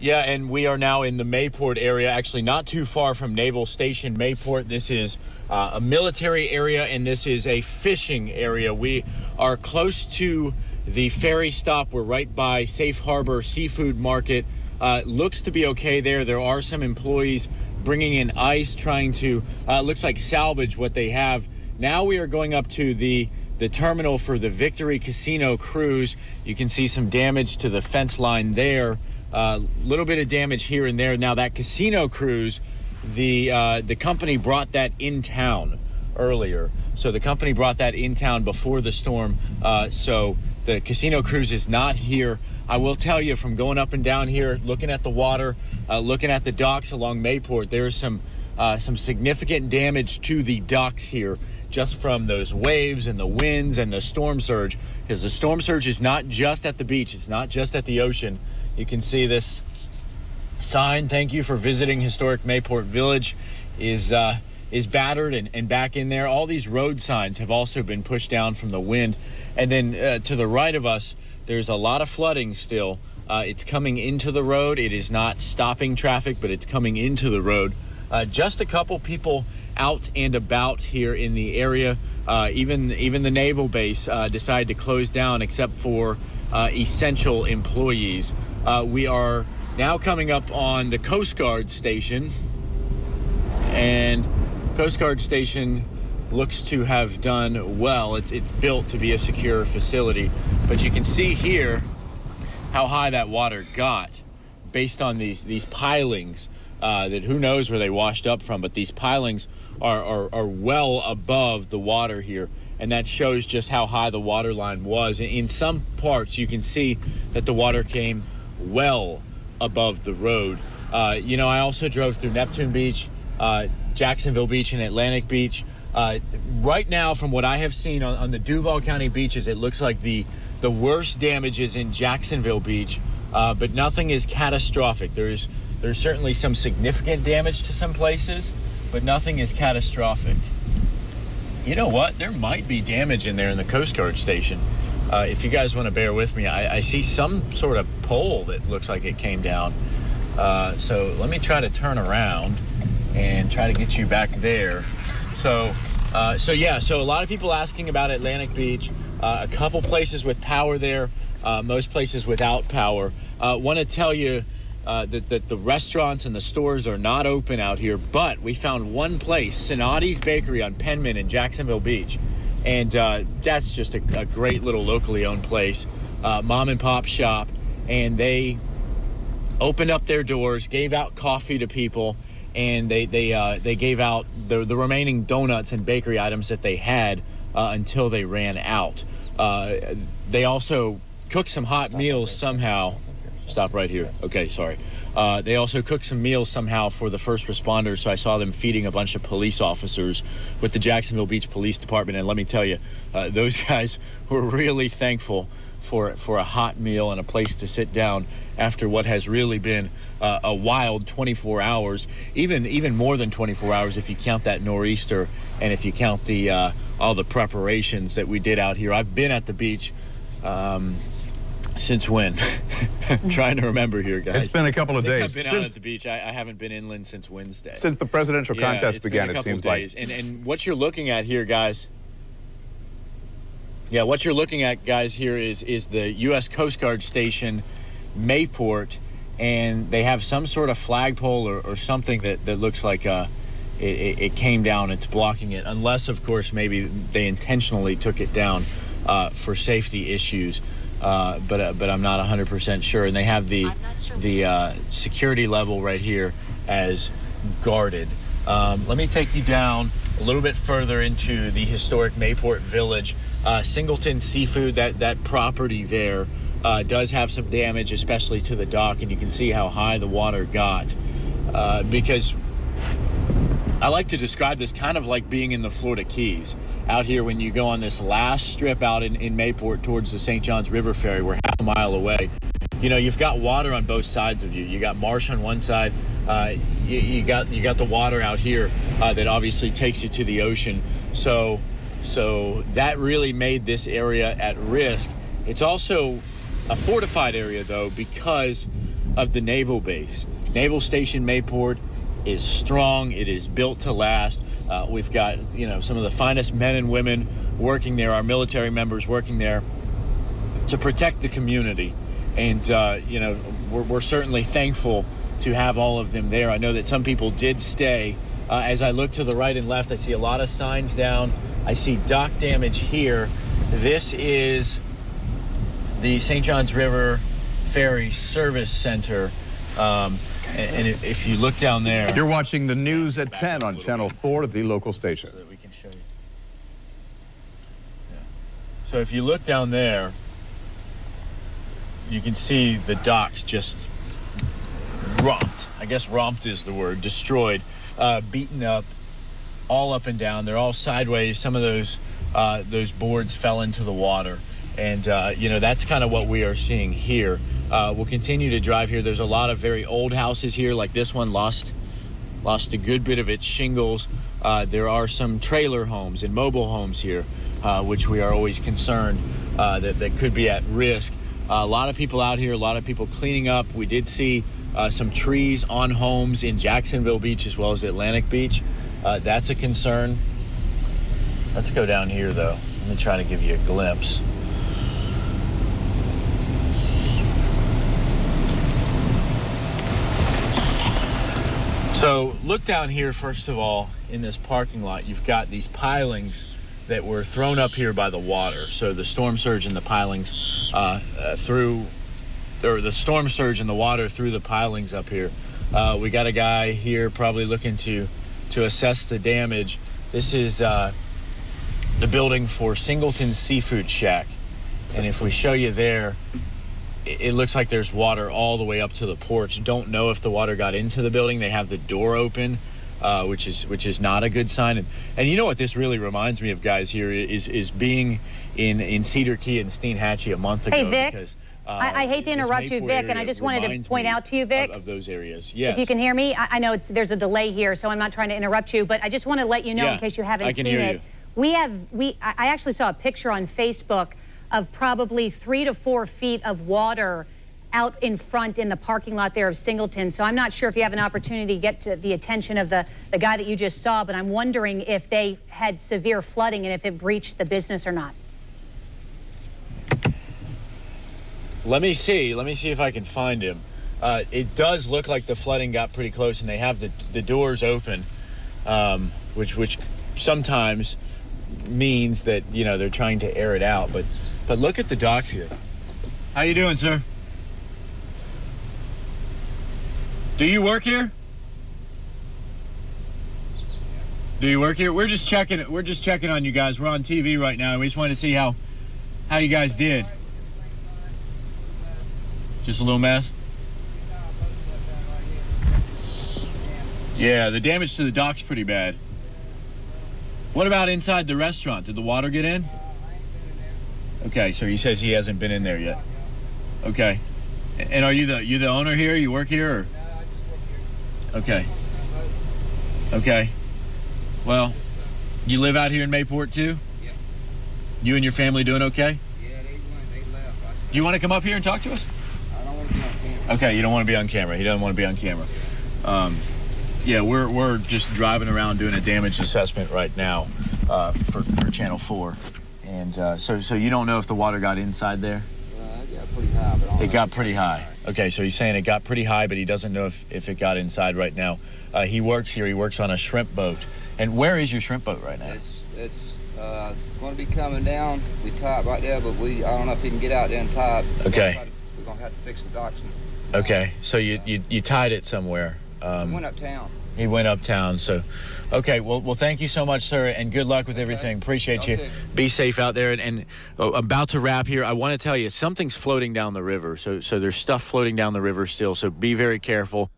Yeah, and we are now in the Mayport area, actually not too far from Naval Station Mayport. This is a military area, and this is a fishing area. We are close to the ferry stop. We're right by Safe Harbor Seafood Market. Looks to be okay there. There are some employees bringing in ice, trying to, looks like salvage what they have. Now we are going up to the terminal for the Victory Casino cruise. You can see some damage to the fence line there. Little bit of damage here and there. Now that casino cruise, the company brought that in town earlier. So the company brought that in town before the storm. So the casino cruise is not here. I will tell you, from going up and down here, looking at the water, looking at the docks along Mayport, there's some significant damage to the docks here, just from those waves and the winds and the storm surge. Because the storm surge is not just at the beach, it's not just at the ocean. You can see this sign, "Thank you for visiting historic Mayport Village," is battered and back in there. All these road signs have also been pushed down from the wind. And then to the right of us, there's a lot of flooding still. It's coming into the road. It is not stopping traffic, but it's coming into the road. Just a couple people out and about here in the area. Even the naval base decided to close down, except for essential employees. We are now coming up on the Coast Guard station, and Coast Guard station looks to have done well. It's built to be a secure facility, but you can see here how high that water got based on these pilings that who knows where they washed up from, but these pilings are well above the water here. And that shows just how high the water line was. In some parts, you can see that the water came well above the road. You know, I also drove through Neptune Beach, Jacksonville Beach, and Atlantic Beach. Right now, from what I have seen on the Duval County beaches, it looks like the worst damage is in Jacksonville Beach, but nothing is catastrophic. There's certainly some significant damage to some places, but nothing is catastrophic. You know what? There might be damage in there in the Coast Guard station. If you guys want to bear with me, I see some sort of pole that looks like it came down. So let me try to turn around and try to get you back there. So yeah, so a lot of people asking about Atlantic Beach. A couple places with power there, most places without power. Want to tell you that the restaurants and the stores are not open out here, but we found one place, Sonati's Bakery on Penman in Jacksonville Beach, and that's just a great little locally owned place, mom and pop shop, and they opened up their doors, gave out coffee to people, and they gave out the remaining donuts and bakery items that they had until they ran out. They also cooked some hot meals somehow. Stop right here. Okay, sorry. They also cooked some meals somehow for the first responders, so I saw them feeding a bunch of police officers with the Jacksonville Beach Police Department, and let me tell you, those guys were really thankful for a hot meal and a place to sit down after what has really been a wild 24 hours, even more than 24 hours if you count that nor'easter and if you count the all the preparations that we did out here. I've been at the beach since when? I'm trying to remember here, guys. It's been a couple of days. I've been out at the beach. I haven't been inland since Wednesday. Since the presidential contest began, it seems like. And what you're looking at here, guys. Yeah, what you're looking at, guys, here is the U.S. Coast Guard station, Mayport, and they have some sort of flagpole or something that looks like it came down. It's blocking it, unless, of course, maybe they intentionally took it down for safety issues. But I'm not 100% sure. And they have the security level right here as guarded. Let me take you down a little bit further into the historic Mayport Village. Singleton Seafood, that property there does have some damage, especially to the dock, and you can see how high the water got. Because I like to describe this kind of like being in the Florida Keys. Out here, when you go on this last strip out in Mayport towards the St. Johns River Ferry, we're half a mile away. You know, you've got water on both sides of you. You got marsh on one side. You got the water out here that obviously takes you to the ocean. So that really made this area at risk. It's also a fortified area, though, because of the naval base. Naval Station Mayport is strong. It is built to last. We've got, some of the finest men and women working there, our military members working there to protect the community. And, we're certainly thankful to have all of them there. I know that some people did stay. As I look to the right and left, I see a lot of signs down. I see dock damage here. This is the St. Johns River Ferry Service Center. And if you look down there... You're watching the news at 10 on Channel 4, the local station. So that we can show you. Yeah. So if you look down there, you can see the docks just romped. I guess romped is the word. Destroyed, beaten up, all up and down. They're all sideways. Some of those boards fell into the water. And, that's kind of what we are seeing here. We'll continue to drive here. There's a lot of very old houses here, like this one lost a good bit of its shingles. There are some trailer homes and mobile homes here, which we are always concerned that could be at risk. A lot of people out here, a lot of people cleaning up. We did see some trees on homes in Jacksonville Beach as well as Atlantic Beach. That's a concern. Let's go down here, though. Let me try to give you a glimpse. So look down here, first of all, in this parking lot. You've got these pilings that were thrown up here by the water. So the storm surge and the pilings the storm surge and the water through the pilings up here. We got a guy here probably looking to assess the damage. This is the building for Singleton Seafood Shack. And if we show you there, it looks like there's water all the way up to the porch. Don't know if the water got into the building. They have the door open, which is not a good sign. And you know what this really reminds me of, guys, here is being in Cedar Key and Steinhatchee a month ago. Hey, Vic. Because, I hate to interrupt you, Vic, and I just wanted to point out to you, Vic, of those areas. Yes. If you can hear me, I know there's a delay here, so I'm not trying to interrupt you, but I just want to let you know in case you haven't seen it. I actually saw a picture on Facebook of probably 3 to 4 feet of water out in front in the parking lot there of Singleton. So I'm not sure if you have an opportunity to get to the attention of the guy that you just saw, but I'm wondering if they had severe flooding and if it breached the business or not. Let me see if I can find him. It does look like the flooding got pretty close, and they have the doors open, which sometimes means that, they're trying to air it out. But look at the docks here. How you doing, sir? Do you work here? Do you work here? We're just checking on you guys. We're on TV right now, and we just wanted to see how you guys did. Just a little mess? Yeah, the damage to the dock's pretty bad. What about inside the restaurant? Did the water get in? Okay, so he says he hasn't been in there yet. Okay. And are you the owner here? You work here? Or? No, I just work here. Okay. Okay. Well, you live out here in Mayport too? Yeah. You and your family doing okay? Yeah, they left. Do you want to come up here and talk to us? I don't want to be on camera. Okay, you don't want to be on camera. He doesn't want to be on camera. Yeah, we're just driving around doing a damage assessment right now for Channel 4. And so you don't know if the water got inside there? It got pretty high. But it got pretty high. Okay, so he's saying it got pretty high, but he doesn't know if it got inside right now. He works here. He works on a shrimp boat. And where is your shrimp boat right now? It's going to be coming down. We tie it right there, but I don't know if he can get out there and tie it. Okay. We're going to have to fix the docks. Okay, so you tied it somewhere. He went uptown. He went uptown, so okay. Well, thank you so much, sir, and good luck with everything. Appreciate you. Too. Be safe out there. And about to wrap here, I want to tell you something's floating down the river. So there's stuff floating down the river still. So be very careful.